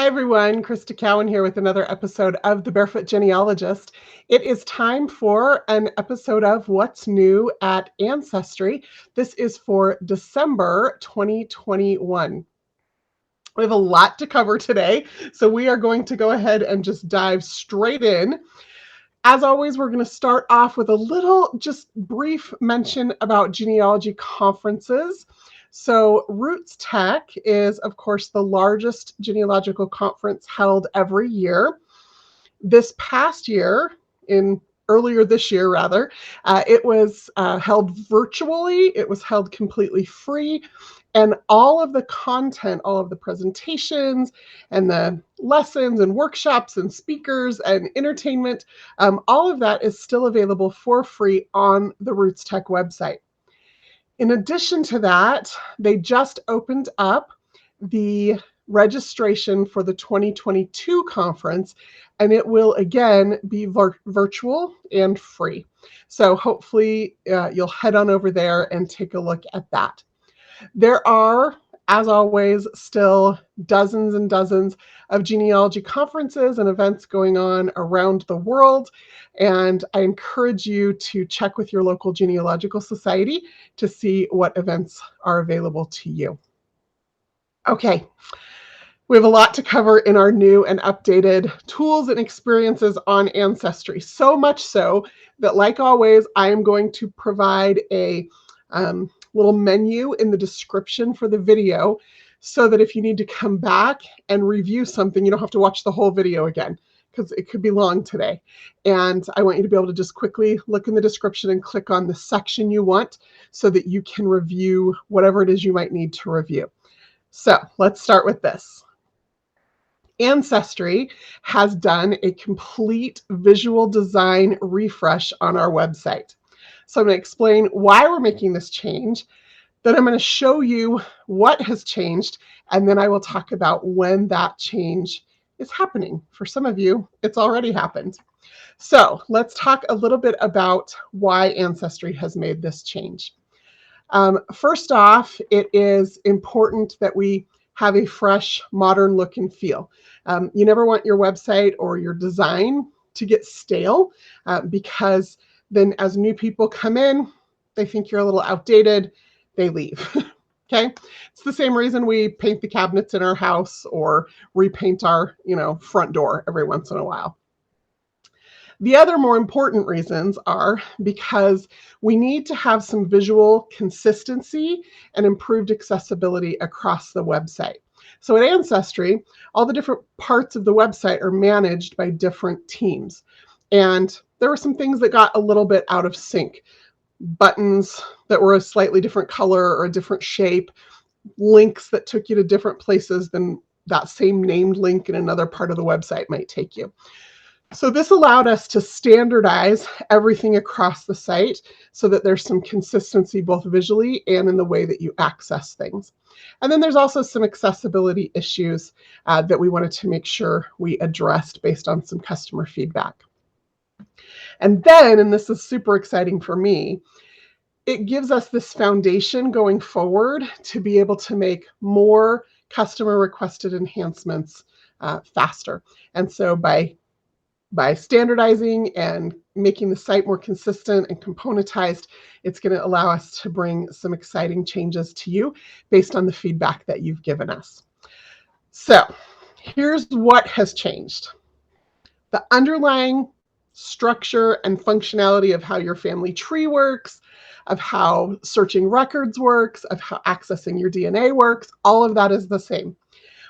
Hi everyone, Crista Cowan here with another episode of the Barefoot Genealogist. It is time for an episode of What's New at Ancestry. This is for December 2021. We have a lot to cover today, so we are going to go ahead and just dive straight in. As always, we're going to start off with a little just brief mention about genealogy conferences. So Roots Tech is, of course, the largest genealogical conference held every year. This past year, earlier this year rather, it was held virtually. It was held completely free. And all of the content, all of the presentations and the lessons and workshops and speakers and entertainment, all of that is still available for free on the Roots Tech website. In addition to that, they just opened up the registration for the 2022 conference, and it will again be virtual and free. So hopefully you'll head on over there and take a look at that. There are, as always, still dozens and dozens of genealogy conferences and events going on around the world. And I encourage you to check with your local genealogical society to see what events are available to you. Okay, we have a lot to cover in our new and updated tools and experiences on Ancestry. So much so that, like always, I am going to provide a little menu in the description for the video so that if you need to come back and review something, you don't have to watch the whole video again because it could be long today. And I want you to be able to just quickly look in the description and click on the section you want so that you can review whatever it is you might need to review. So let's start with this. Ancestry has done a complete visual design refresh on our website. So I'm going to explain why we're making this change. Then I'm going to show you what has changed, and then I will talk about when that change is happening. For some of you, it's already happened. So let's talk a little bit about why Ancestry has made this change. First off, it is important that we have a fresh, modern look and feel. You never want your website or your design to get stale because then as new people come in, they think you're a little outdated, they leave. Okay? It's the same reason we paint the cabinets in our house or repaint our, front door every once in a while. The other more important reasons are because we need to have some visual consistency and improved accessibility across the website. So at Ancestry, all the different parts of the website are managed by different teams. And there were some things that got a little bit out of sync. Buttons that were a slightly different color or a different shape, links that took you to different places than that same named link in another part of the website might take you. So this allowed us to standardize everything across the site so that there's some consistency both visually and in the way that you access things. And then there's also some accessibility issues that we wanted to make sure we addressed based on some customer feedback. And then, and this is super exciting for me, it gives us this foundation going forward to be able to make more customer requested enhancements faster. And so by standardizing and making the site more consistent and componentized, it's going to allow us to bring some exciting changes to you based on the feedback that you've given us. So here's what has changed. The underlying structure and functionality of how your family tree works, of how searching records works, of how accessing your DNA works, all of that is the same.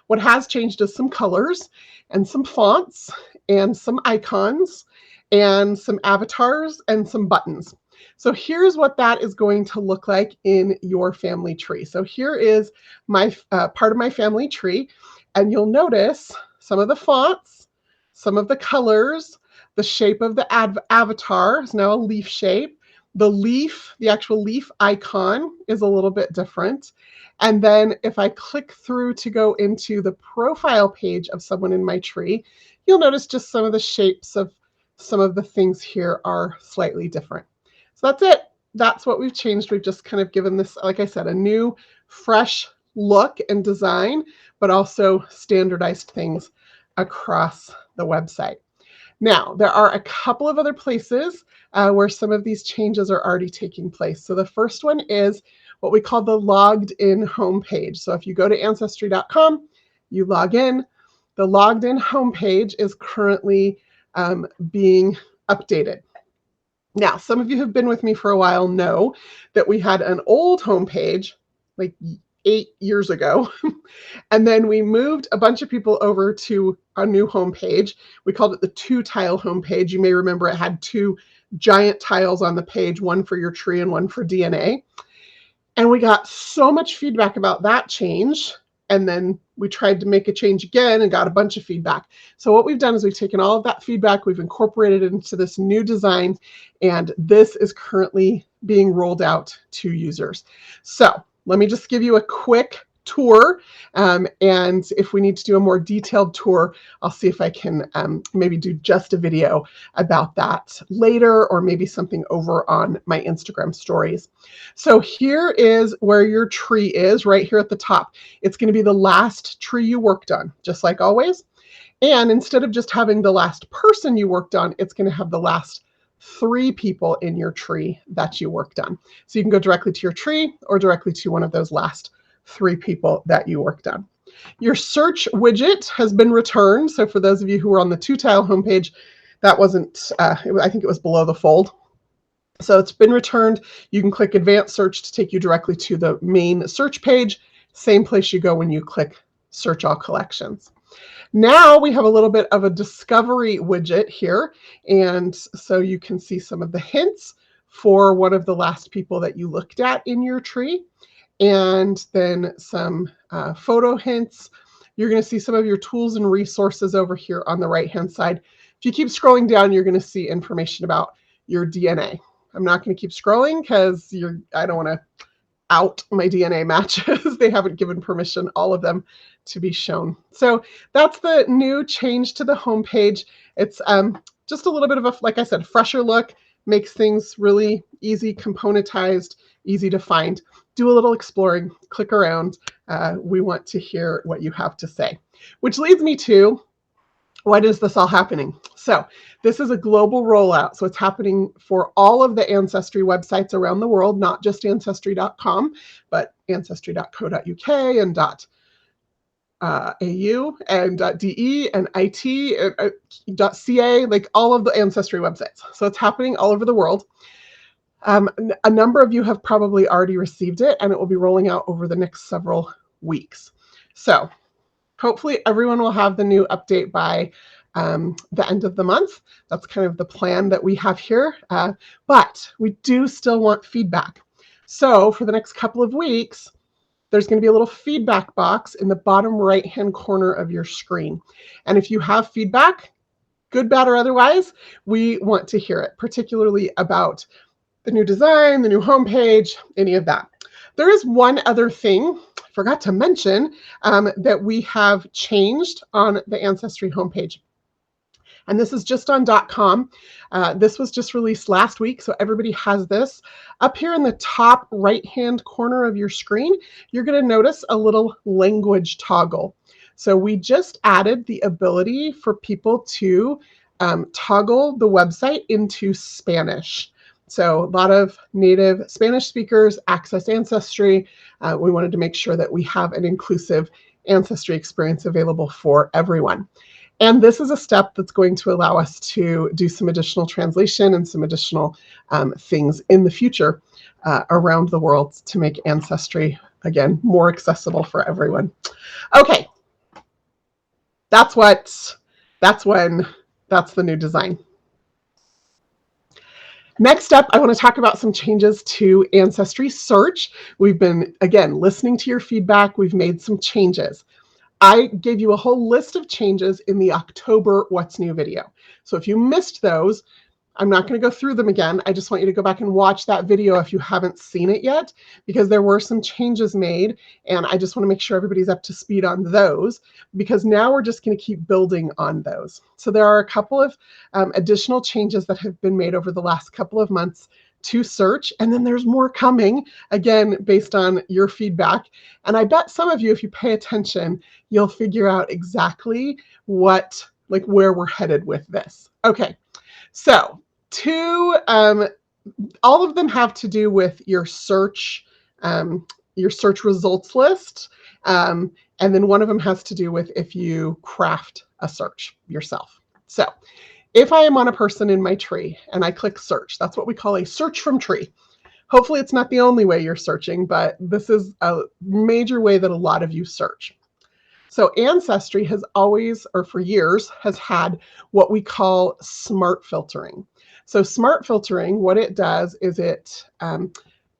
What has changed is some colors and some fonts and some icons and some avatars and some buttons. So here's what that is going to look like in your family tree. So here is my part of my family tree, and you'll notice some of the fonts, some of the colors, the shape of the avatar is now a leaf shape. The leaf, the actual leaf icon is a little bit different. And then if I click through to go into the profile page of someone in my tree, you'll notice just some of the shapes of some of the things here are slightly different. So that's it. That's what we've changed. We've just kind of given this, like I said, a new, fresh look and design, but also standardized things across the website. Now, there are a couple of other places where some of these changes are already taking place. So the first one is what we call the logged in homepage. So if you go to Ancestry.com, you log in, the logged in homepage is currently being updated. Now, some of you have been with me for a while know that we had an old homepage, like 8 years ago, and then we moved a bunch of people over to a new homepage. We called it the 2-tile homepage. You may remember it had 2 giant tiles on the page, one for your tree and one for DNA. And we got so much feedback about that change. And then we tried to make a change again and got a bunch of feedback. So what we've done is we've taken all of that feedback, we've incorporated it into this new design, and this is currently being rolled out to users. So let me just give you a quick tour, and if we need to do a more detailed tour, I'll see if I can maybe do just a video about that later, or maybe something over on my Instagram stories. So here is where your tree is, right here at the top. It's going to be the last tree you worked on, just like always. And instead of just having the last person you worked on, it's going to have the last 3 people in your tree that you worked on. So you can go directly to your tree or directly to one of those last 3 people that you worked on. Your search widget has been returned. So for those of you who are on the 2-tile homepage, that wasn't, I think it was below the fold. So it's been returned. You can click advanced search to take you directly to the main search page. Same place you go when you click search all collections. Now we have a little bit of a discovery widget here. And so you can see some of the hints for one of the last people that you looked at in your tree. And then some photo hints. You're going to see some of your tools and resources over here on the right-hand side. If you keep scrolling down, you're going to see information about your DNA. I'm not going to keep scrolling because I don't want to out my DNA matches. They haven't given permission, all of them, to be shown. So that's the new change to the homepage. It's just a little bit of a, like I said, fresher look, makes things really easy, componentized, easy to find. Do a little exploring, click around. We want to hear what you have to say. Which leads me to, when is this all happening? So this is a global rollout. So it's happening for all of the Ancestry websites around the world, not just Ancestry.com, but Ancestry.co.uk and .au and .de and .it and .ca, like all of the Ancestry websites. So it's happening all over the world. A number of you have probably already received it, and it will be rolling out over the next several weeks. So hopefully everyone will have the new update by the end of the month. That's kind of the plan that we have here. But we do still want feedback. So for the next couple of weeks, there's going to be a little feedback box in the bottom right-hand corner of your screen. And if you have feedback, good, bad, or otherwise, we want to hear it, particularly about the new design, the new homepage, any of that. There is one other thing I forgot to mention that we have changed on the Ancestry homepage. And this is just on .com. This was just released last week, so everybody has this. Up here in the top right-hand corner of your screen, you're going to notice a little language toggle. So we just added the ability for people to toggle the website into Spanish. So a lot of native Spanish speakers access Ancestry. We wanted to make sure that we have an inclusive Ancestry experience available for everyone. And this is a step that's going to allow us to do some additional translation and some additional things in the future around the world to make Ancestry, again, more accessible for everyone. Okay, that's the new design. Next up, I want to talk about some changes to Ancestry Search. We've been, again, listening to your feedback. We've made some changes. I gave you a whole list of changes in the October What's New video. So if you missed those, I'm not going to go through them again. I just want you to go back and watch that video if you haven't seen it yet, because there were some changes made, and I just want to make sure everybody's up to speed on those, because now we're just going to keep building on those. So there are a couple of additional changes that have been made over the last couple of months to search, and then there's more coming, again, based on your feedback. And I bet some of you, if you pay attention, you'll figure out exactly where we're headed with this. Okay, so all of them have to do with your search results list. And then one of them has to do with if you craft a search yourself. So if I am on a person in my tree and I click search, that's what we call a search from tree. Hopefully it's not the only way you're searching, but this is a major way that a lot of you search. So Ancestry has always, or for years, has had what we call smart filtering. So smart filtering, what it does is it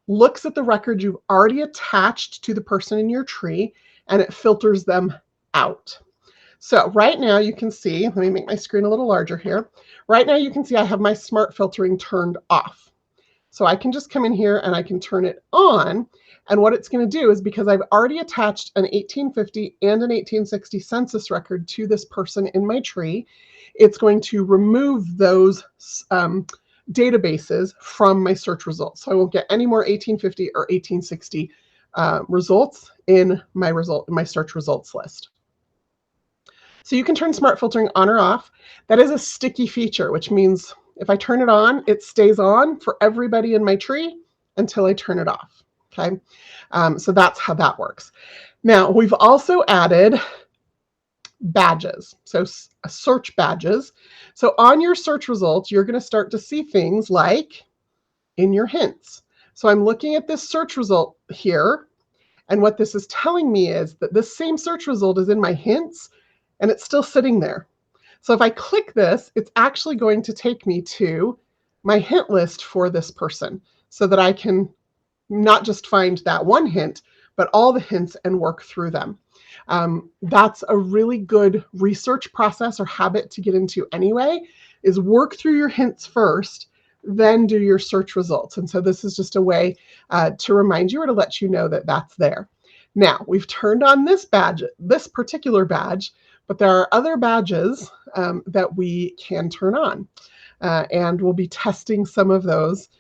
looks at the record you've already attached to the person in your tree, and it filters them out. So right now you can see, let me make my screen a little larger here. Right now you can see I have my smart filtering turned off. So I can just come in here and I can turn it on. And what it's going to do is, because I've already attached an 1850 and an 1860 census record to this person in my tree, it's going to remove those databases from my search results. So I won't get any more 1850 or 1860 results in my search results list. So you can turn smart filtering on or off. That is a sticky feature, which means if I turn it on, it stays on for everybody in my tree until I turn it off. Okay, so that's how that works. Now, we've also added badges, so search badges. So on your search results, you're going to start to see things like in your hints. So I'm looking at this search result here, and what this is telling me is that this same search result is in my hints, and it's still sitting there. So if I click this, it's actually going to take me to my hint list for this person so that I can not just find that one hint, but all the hints and work through them. That's a really good research process or habit to get into anyway, is work through your hints first, then do your search results. And so this is just a way to remind you or to let you know that that's there. Now, we've turned on this badge, this particular badge, but there are other badges that we can turn on. And we'll be testing some of those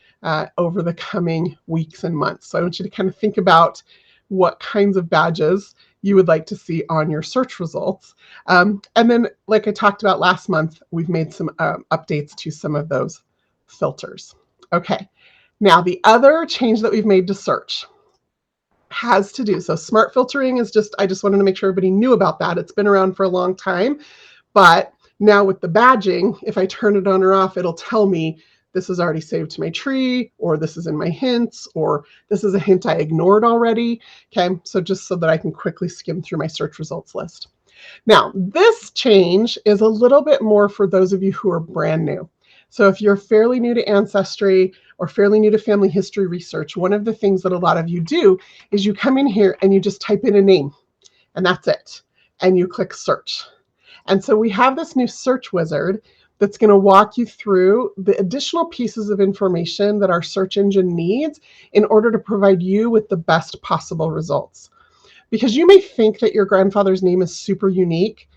over the coming weeks and months. So I want you to kind of think about what kinds of badges you would like to see on your search results. And then, like I talked about last month, we've made some updates to some of those filters. Okay, now the other change that we've made to search has to do, so smart filtering is just, I just wanted to make sure everybody knew about that. It's been around for a long time, but now with the badging, if I turn it on or off, it'll tell me this is already saved to my tree, or this is in my hints, or this is a hint I ignored already. Okay, so just so that I can quickly skim through my search results list. Now, this change is a little bit more for those of you who are brand new. So if you're fairly new to Ancestry or fairly new to family history research, one of the things that a lot of you do is you come in here and you just type in a name, and that's it. And you click search. And so we have this new search wizard that's going to walk you through the additional pieces of information that our search engine needs in order to provide you with the best possible results. Because you may think that your grandfather's name is super unique,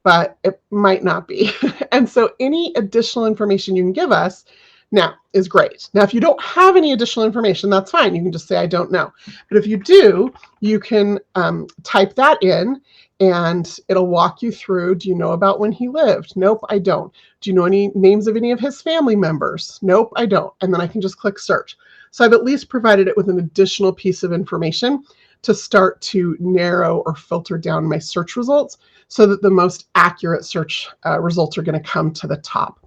but it might not be. And so any additional information you can give us now is great. Now, if you don't have any additional information, that's fine. You can just say, I don't know. But if you do, you can type that in, and it'll walk you through. Do you know about when he lived? Nope, I don't. Do you know any names of any of his family members? Nope, I don't. And then I can just click search. So I've at least provided it with an additional piece of information to start to narrow or filter down my search results so that the most accurate search results are going to come to the top.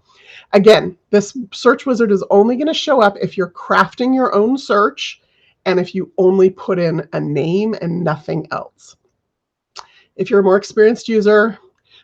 Again, this search wizard is only going to show up if you're crafting your own search and if you only put in a name and nothing else. If you're a more experienced user,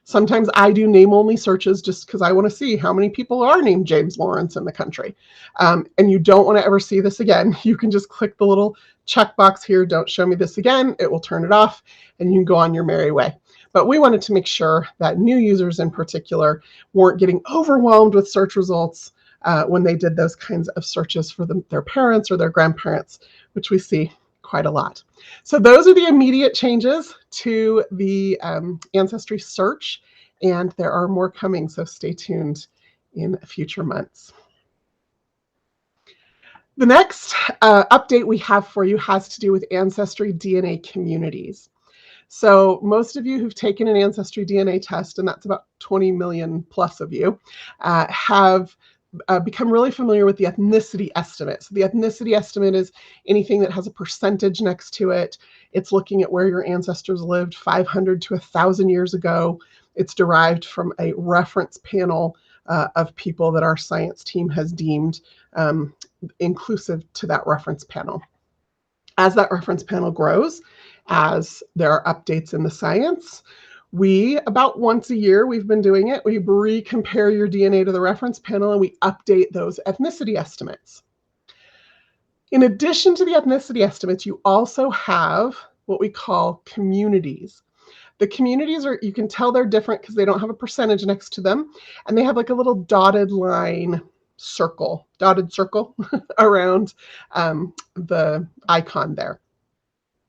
sometimes I do name-only searches just because I want to see how many people are named James Lawrence in the country. And you don't want to ever see this again. You can just click the little checkbox here, don't show me this again. It will turn it off, and you can go on your merry way. But we wanted to make sure that new users in particular weren't getting overwhelmed with search results when they did those kinds of searches for their parents or their grandparents, which we see quite a lot. So those are the immediate changes to the Ancestry search, and there are more coming, so stay tuned in future months. The next update we have for you has to do with AncestryDNA communities. So most of you who've taken an AncestryDNA test, and that's about 20 million plus of you, have become really familiar with the ethnicity estimate. So the ethnicity estimate is anything that has a percentage next to it. It's looking at where your ancestors lived 500 to 1,000 years ago. It's derived from a reference panel of people that our science team has deemed inclusive to that reference panel. As that reference panel grows, as there are updates in the science, we, about once a year, we've been doing it, we recompare your DNA to the reference panel and we update those ethnicity estimates. In addition to the ethnicity estimates, you also have what we call communities. The communities are, you can tell they're different because they don't have a percentage next to them, and they have like a little dotted line circle, dotted circle around the icon there.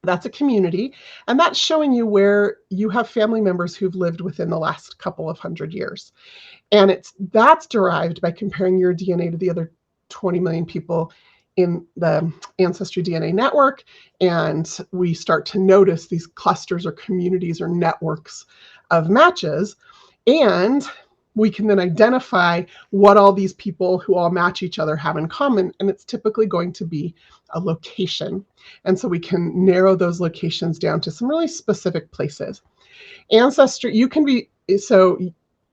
That's a community, and that's showing you where you have family members who've lived within the last couple of hundred years. And that's derived by comparing your DNA to the other 20 million people in the AncestryDNA network, and we start to notice these clusters or communities or networks of matches, and we can then identify what all these people who all match each other have in common, and it's typically going to be a location. And so we can narrow those locations down to some really specific places. Ancestry, you can be, so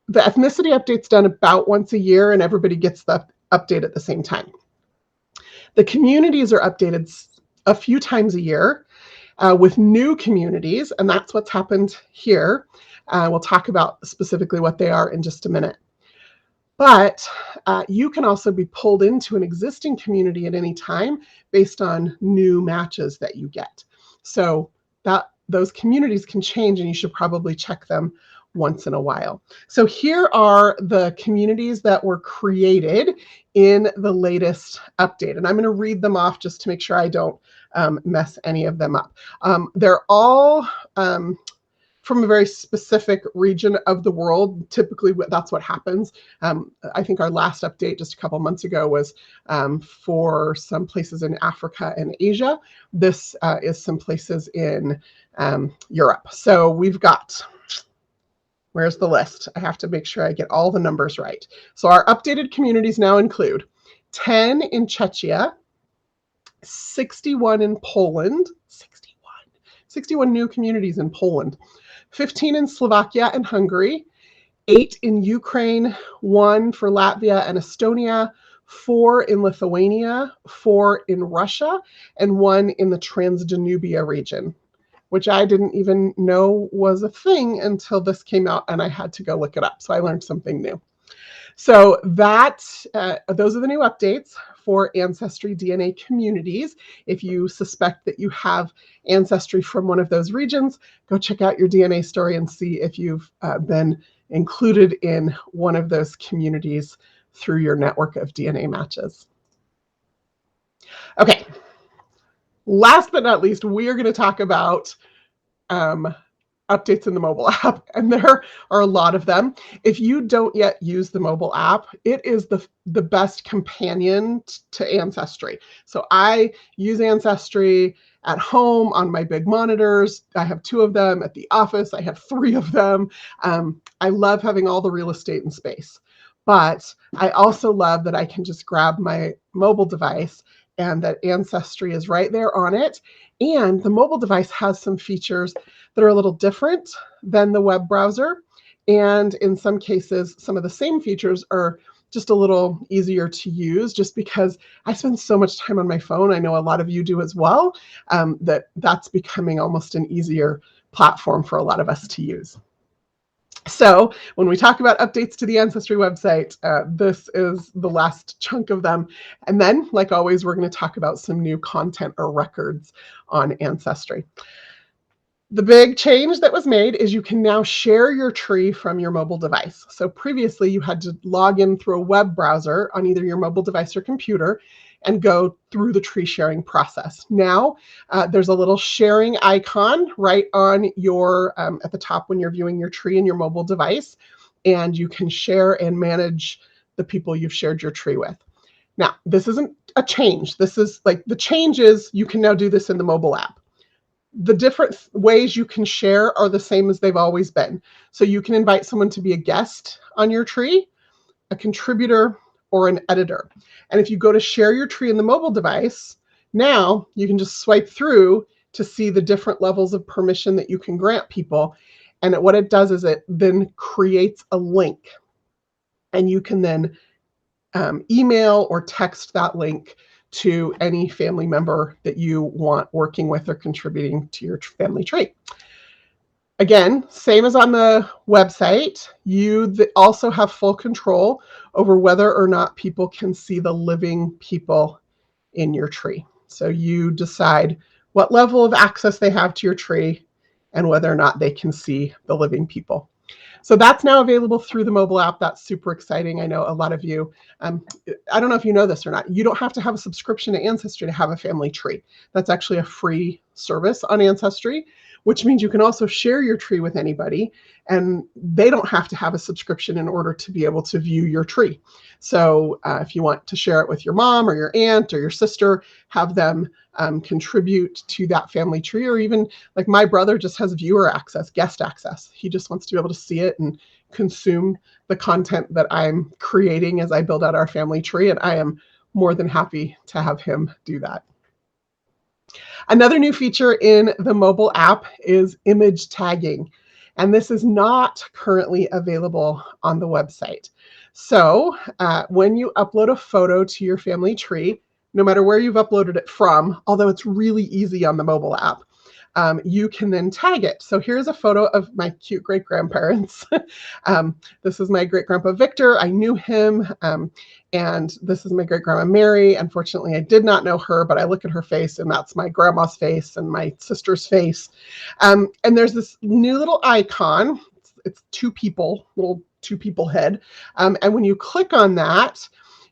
the ethnicity update's done about once a year and everybody gets the update at the same time. The communities are updated a few times a year with new communities, and that's what's happened here. We'll talk about specifically what they are in just a minute. But you can also be pulled into an existing community at any time based on new matches that you get. So those communities can change, and you should probably check them once in a while. So here are the communities that were created in the latest update. And I'm going to read them off just to make sure I don't mess any of them up. They're all from a very specific region of the world. Typically, that's what happens. I think our last update just a couple months ago was for some places in Africa and Asia. This is some places in Europe. So we've got, where's the list? I have to make sure I get all the numbers right. So our updated communities now include 10 in Czechia, 61 in Poland, 61 new communities in Poland, 15 in Slovakia and Hungary, 8 in Ukraine, 1 for Latvia and Estonia, 4 in Lithuania, 4 in Russia, and 1 in the Transdanubia region, which I didn't even know was a thing until this came out and I had to go look it up. So I learned something new. So those are the new updates for AncestryDNA communities. If you suspect that you have ancestry from one of those regions, go check out your DNA story and see if you've been included in one of those communities through your network of DNA matches. Okay, last but not least, we are going to talk about updates in the mobile app, and there are a lot of them. If you don't yet use the mobile app, it is the best companion to Ancestry. So I use Ancestry at home on my big monitors. I have 2 of them. At the office, I have 3 of them. I love having all the real estate and space, but I also love that I can just grab my mobile device and that Ancestry is right there on it. And the mobile device has some features that are a little different than the web browser. And in some cases, some of the same features are just a little easier to use, just because I spend so much time on my phone. I know a lot of you do as well, that's becoming almost an easier platform for a lot of us to use. So when we talk about updates to the Ancestry website, this is the last chunk of them. And then, like always, we're going to talk about some new content or records on Ancestry. The big change that was made is you can now share your tree from your mobile device. So previously you had to log in through a web browser on either your mobile device or computer and go through the tree sharing process. Now there's a little sharing icon right on your at the top when you're viewing your tree in your mobile device, and you can share and manage the people you've shared your tree with. Now, this isn't a change. This is like the change is you can now do this in the mobile app. The different ways you can share are the same as they've always been. So you can invite someone to be a guest on your tree, a contributor, or an editor. And if you go to share your tree in the mobile device, now you can just swipe through to see the different levels of permission that you can grant people. And what it does is it then creates a link. And you can then email or text that link to any family member that you want working with or contributing to your family tree. Again, same as on the website, you also have full control over whether or not people can see the living people in your tree. So you decide what level of access they have to your tree and whether or not they can see the living people. So that's now available through the mobile app. That's super exciting. I know a lot of you, I don't know if you know this or not, you don't have to have a subscription to Ancestry to have a family tree. That's actually a free service on Ancestry, which means you can also share your tree with anybody, and they don't have to have a subscription in order to be able to view your tree. So if you want to share it with your mom or your aunt or your sister, have them contribute to that family tree, or even like my brother just has viewer access, guest access. He just wants to be able to see it and consume the content that I'm creating as I build out our family tree, and I am more than happy to have him do that. Another new feature in the mobile app is image tagging, and this is not currently available on the website. So when you upload a photo to your family tree, no matter where you've uploaded it from, although it's really easy on the mobile app, you can then tag it. So here's a photo of my cute great-grandparents. This is my great-grandpa Victor. I knew him. And this is my great-grandma Mary. Unfortunately, I did not know her, but I look at her face, and that's my grandma's face and my sister's face. And there's this new little icon. It's two people, little two people head. And when you click on that,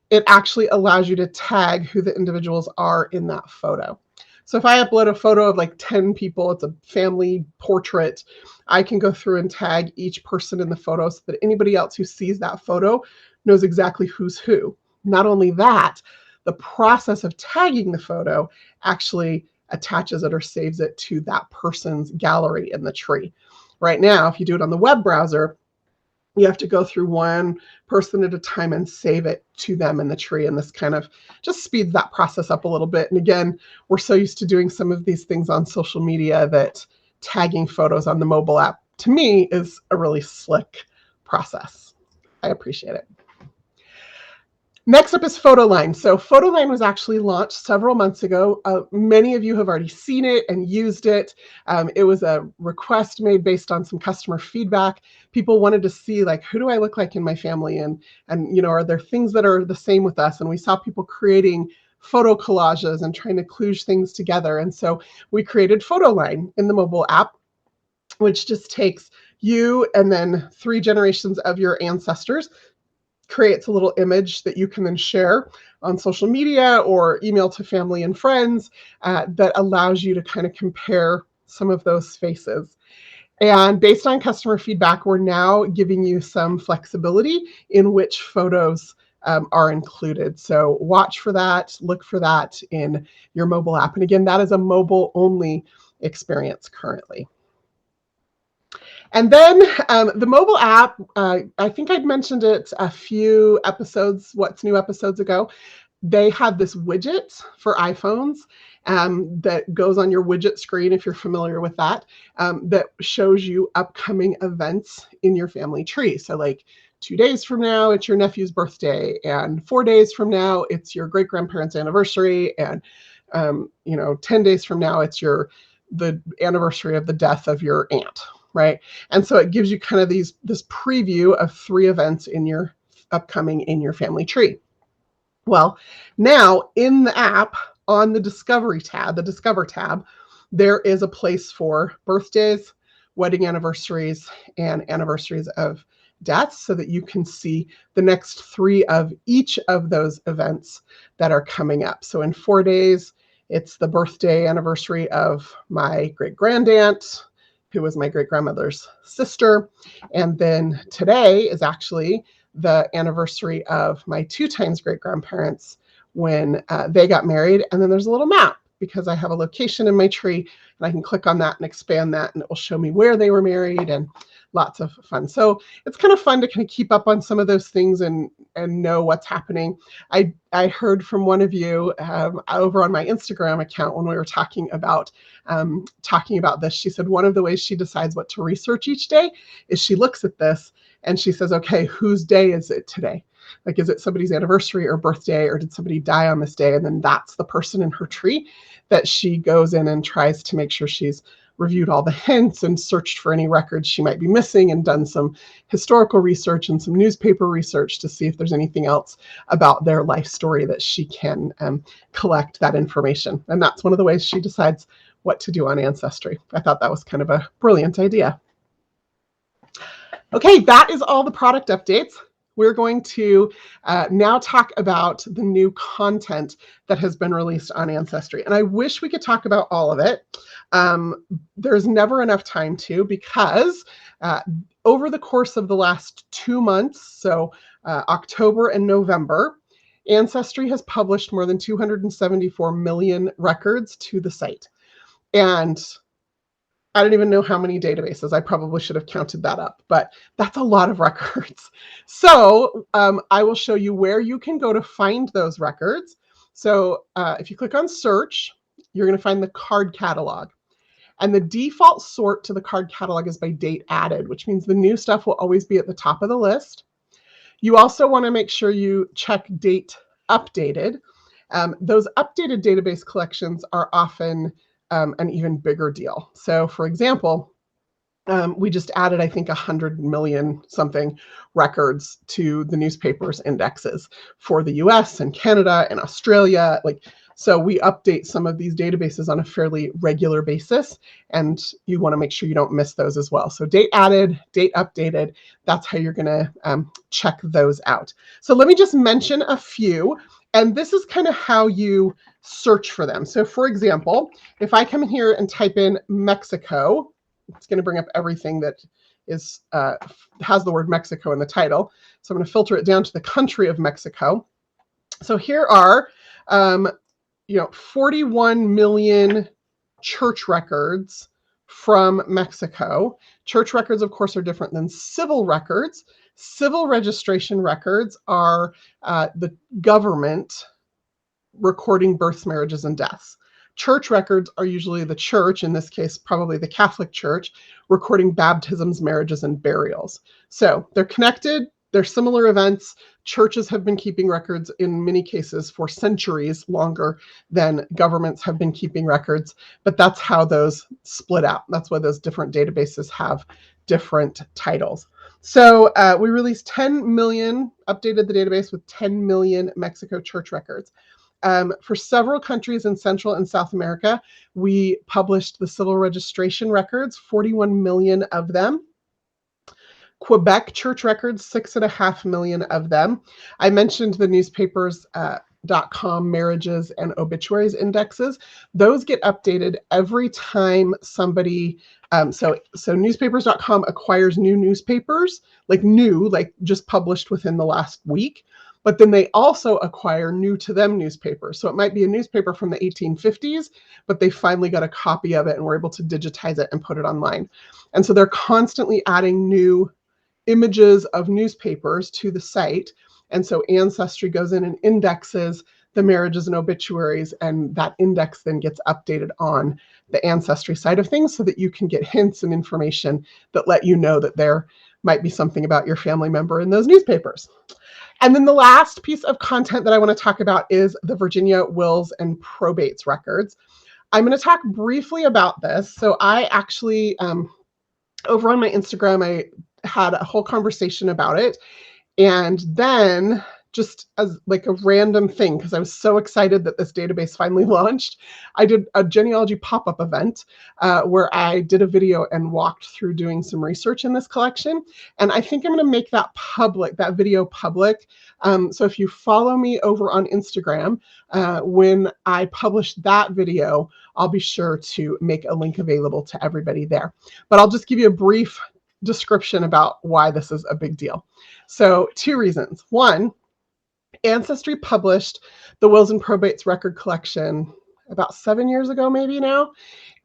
it actually allows you to tag who the individuals are in that photo. So if I upload a photo of like 10 people, it's a family portrait, I can go through and tag each person in the photo so that anybody else who sees that photo knows exactly who's who. Not only that, the process of tagging the photo actually attaches it or saves it to that person's gallery in the tree. Right now, if you do it on the web browser, you have to go through one person at a time and save it to them in the tree. And this kind of just speeds that process up a little bit. And again, we're so used to doing some of these things on social media that tagging photos on the mobile app, to me, is a really slick process. I appreciate it. Next up is photoline. So photoline was actually launched several months ago. Many of you have already seen it and used it. It was a request made based on some customer feedback. People wanted to see, like, who do I look like in my family? And you know, are there things that are the same with us? And we saw people creating photo collages and trying to kludge things together. And so we created photoline in the mobile app, which just takes you and then 3 generations of your ancestors, creates a little image that you can then share on social media or email to family and friends that allows you to kind of compare some of those faces. And based on customer feedback, we're now giving you some flexibility in which photos are included. So watch for that, look for that in your mobile app. And again, that is a mobile-only experience currently. And then the mobile app, I think I'd mentioned it a few episodes, What's New episodes ago. They have this widget for iPhones that goes on your widget screen, if you're familiar with that, that shows you upcoming events in your family tree. So like 2 days from now, it's your nephew's birthday, and 4 days from now, it's your great-grandparents' anniversary, and 10 days from now, it's the anniversary of the death of your aunt. Right. And so it gives you kind of this preview of 3 events in your upcoming in your family tree. Well, now in the app on the Discover tab, there is a place for birthdays, wedding anniversaries, and anniversaries of deaths so that you can see the next 3 of each of those events that are coming up. So in 4 days, it's the birthday anniversary of my great-grandaunt, who was my great-grandmother's sister. And then today is actually the anniversary of my 2 times great-grandparents, when they got married. And then there's a little map because I have a location in my tree, and I can click on that and expand that, and it will show me where they were married, and lots of fun. So it's kind of fun to kind of keep up on some of those things and know what's happening. I heard from one of you over on my Instagram account when we were talking about this. She said one of the ways she decides what to research each day is she looks at this and she says, okay, whose day is it today? Like, is it somebody's anniversary or birthday, or did somebody die on this day? And then that's the person in her tree that she goes in and tries to make sure she's reviewed all the hints and searched for any records she might be missing, and done some historical research and some newspaper research to see if there's anything else about their life story that she can collect that information. And that's one of the ways she decides what to do on Ancestry. I thought that was kind of a brilliant idea. Okay, that is all the product updates. We're going to now talk about the new content that has been released on Ancestry. And I wish we could talk about all of it. There's never enough time to, because over the course of the last 2 months, so October and November, Ancestry has published more than 274 million records to the site. And I don't even know how many databases. I probably should have counted that up, but that's a lot of records. So I will show you where you can go to find those records. So if you click on search, you're going to find the card catalog. And the default sort to the card catalog is by date added, which means the new stuff will always be at the top of the list. You also want to make sure you check date updated. Those updated database collections are often an even bigger deal. So for example, we just added, I think, 100 million something records to the newspapers indexes for the US and Canada and Australia. So we update some of these databases on a fairly regular basis, and you want to make sure you don't miss those as well. So date added, date updated, that's how you're going to check those out. So let me just mention a few. And this is kind of how you search for them. So for example, if I come in here and type in Mexico, it's going to bring up everything that is has the word Mexico in the title. So I'm going to filter it down to the country of Mexico. So here are 41 million church records from Mexico. Church records, of course, are different than civil records. Civil registration records are the government recording births, marriages, and deaths. Church records are usually the church, in this case, probably the Catholic Church, recording baptisms, marriages, and burials. So they're connected. They're similar events. Churches have been keeping records in many cases for centuries longer than governments have been keeping records, but that's how those split out. That's why those different databases have different titles. So we released 10 million, updated the database with 10 million Mexico church records. For several countries in Central and South America, we published the civil registration records, 41 million of them. Quebec church records, 6.5 million of them. I mentioned the newspapers.com marriages and obituaries indexes. Those get updated every time somebody, so newspapers.com acquires new newspapers, like just published within the last week. But then they also acquire new to them newspapers. So it might be a newspaper from the 1850s, but they finally got a copy of it and were able to digitize it and put it online. And so they're constantly adding new images of newspapers to the site. And so Ancestry goes in and indexes the marriages and obituaries, and that index then gets updated on the Ancestry side of things so that you can get hints and information that let you know that there might be something about your family member in those newspapers. And then the last piece of content that I want to talk about is the Virginia wills and probates records. I'm going to talk briefly about this. So I actually, over on my Instagram, I had a whole conversation about it. And then just as like a random thing, because I was so excited that this database finally launched, I did a genealogy pop-up event where I did a video and walked through doing some research in this collection. And I think I'm going to make that public, that video public. So if you follow me over on Instagram, when I publish that video, I'll be sure to make a link available to everybody there. But I'll just give you a brief description about why this is a big deal. So 2 reasons. One, Ancestry published the Wills and Probates record collection about 7 years ago, maybe now.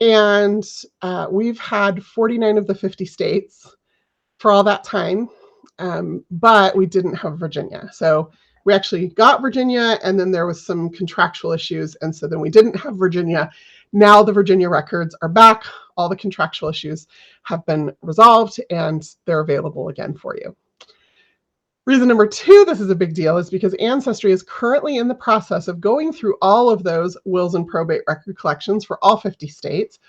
And we've had 49 of the 50 states for all that time, but we didn't have Virginia. So we actually got Virginia, and then there was some contractual issues, and so then we didn't have Virginia. Now the Virginia records are back. All the contractual issues have been resolved, and they're available again for you. Reason number 2, this is a big deal, is because Ancestry is currently in the process of going through all of those wills and probate record collections for all 50 states.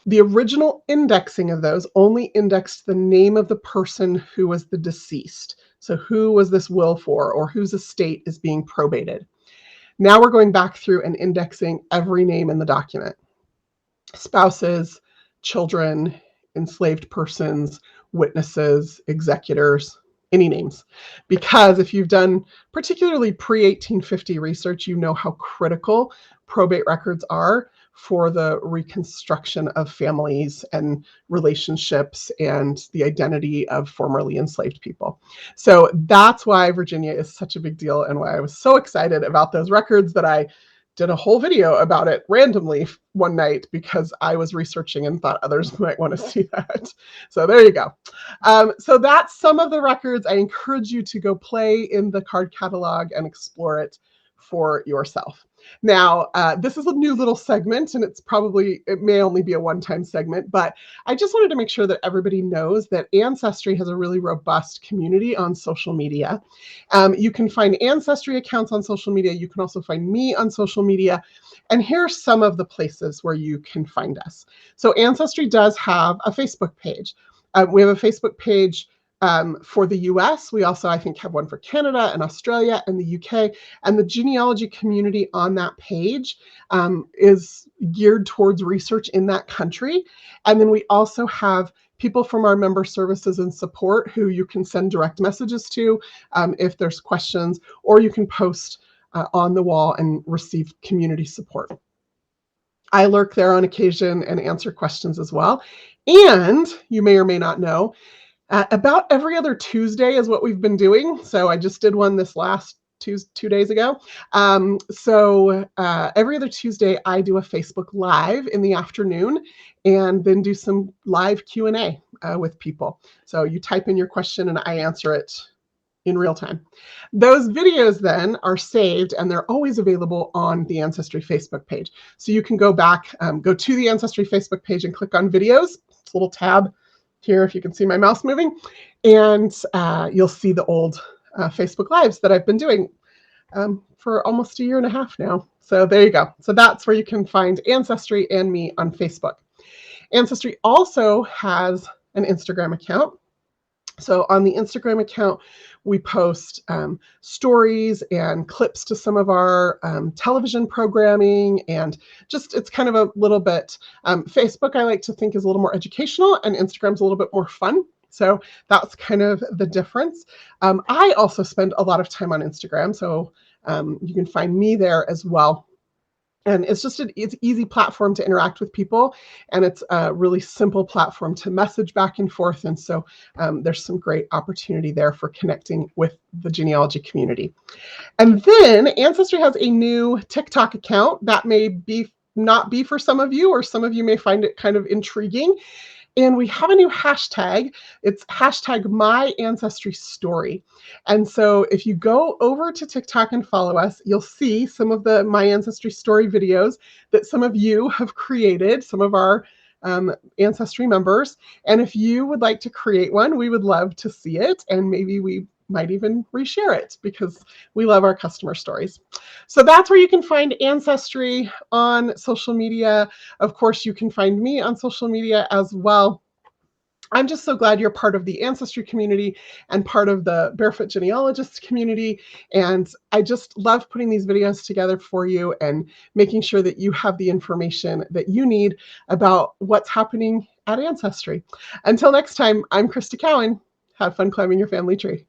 The original indexing of those only indexed the name of the person who was the deceased. So who was this will for, or whose estate is being probated. Now we're going back through and indexing every name in the document. Spouses, children, enslaved persons, witnesses, executors, any names. Because if you've done particularly pre-1850 research, you know how critical probate records are for the reconstruction of families and relationships and the identity of formerly enslaved people. So that's why Virginia is such a big deal, and why I was so excited about those records that I did a whole video about it randomly one night because I was researching and thought others might want to see that. So there you go. So that's some of the records. I encourage you to go play in the card catalog and explore it for yourself. Now, this is a new little segment, and it may only be a one-time segment, but I just wanted to make sure that everybody knows that Ancestry has a really robust community on social media. You can find Ancestry accounts on social media. You can also find me on social media. And here are some of the places where you can find us. So Ancestry does have a Facebook page. We have a Facebook page for the US. We also, I think, have one for Canada and Australia and the UK. And the genealogy community on that page is geared towards research in that country. And then we also have people from our member services and support who you can send direct messages to if there's questions, or you can post on the wall and receive community support. I lurk there on occasion and answer questions as well. And you may or may not know, about every other Tuesday is what we've been doing. So I just did one this last two days ago. Every other Tuesday, I do a Facebook Live in the afternoon and then do some live Q&A with people. So you type in your question and I answer it in real time. Those videos then are saved, and they're always available on the Ancestry Facebook page. So you can go back, go to the Ancestry Facebook page and click on videos. It's a little tab here, if you can see my mouse moving, and you'll see the old Facebook Lives that I've been doing for almost 1.5 years now. So there you go. So that's where you can find Ancestry and me on Facebook. Ancestry also has an Instagram account. So on the Instagram account, we post stories and clips to some of our television programming, and just, it's kind of a little bit, Facebook I like to think is a little more educational, and Instagram's a little bit more fun. So that's kind of the difference. I also spend a lot of time on Instagram, so you can find me there as well. And it's just it's an easy platform to interact with people, and it's a really simple platform to message back and forth. And so there's some great opportunity there for connecting with the genealogy community. And then Ancestry has a new TikTok account that may not be for some of you, or some of you may find it kind of intriguing. And we have a new hashtag. It's hashtag #MyAncestryStory. And so if you go over to TikTok and follow us, you'll see some of the My Ancestry Story videos that some of you have created, some of our Ancestry members. And if you would like to create one, we would love to see it. And maybe we might even reshare it, because we love our customer stories. So that's where you can find Ancestry on social media. Of course, you can find me on social media as well. I'm just so glad you're part of the Ancestry community and part of the Barefoot Genealogist community. And I just love putting these videos together for you and making sure that you have the information that you need about what's happening at Ancestry. Until next time, I'm Crista Cowan. Have fun climbing your family tree.